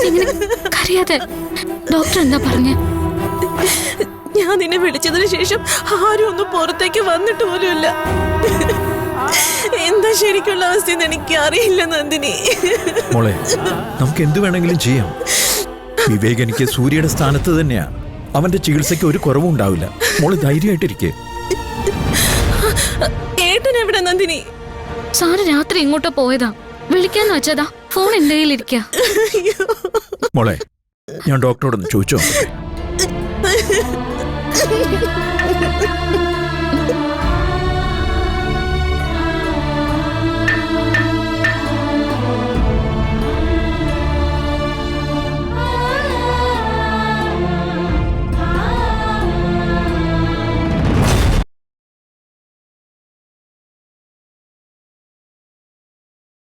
ഇങ്ങനെ കരയാതെ. ഡോക്ടർ എന്താ പറഞ്ഞ? ഞാൻ നിന്നെ വിളിച്ചതിന് ശേഷം ആരും ഒന്നും പുറത്തേക്ക് വന്നിട്ട് പോലുമില്ല. എന്താ ശരിക്കുള്ള അവസ്ഥയെന്ന് എനിക്ക് അറിയില്ല നന്ദിനി. മോളെ, നമുക്ക് എന്ത് വേണമെങ്കിലും ചെയ്യാം. വിവേക് എനിക്ക് സൂര്യയുടെ സ്ഥാനത്ത് തന്നെയാ. അവന്റെ ചികിത്സയ്ക്ക് ഒരു കുറവും ഉണ്ടാവില്ല. മോള് ധൈര്യമായിട്ടിരിക്കേ. ഏട്ടൻ എവിടെ നന്ദിനി? സാറ് രാത്രി ഇങ്ങോട്ടോ പോയതാ. വിളിക്കാന്ന് വെച്ചതാ. ഫോൺ എന്റെ കയ്യിലിരിക്ക. മോളെ, ഞാൻ ഡോക്ടറോടൊന്ന് ചോദിച്ചോ.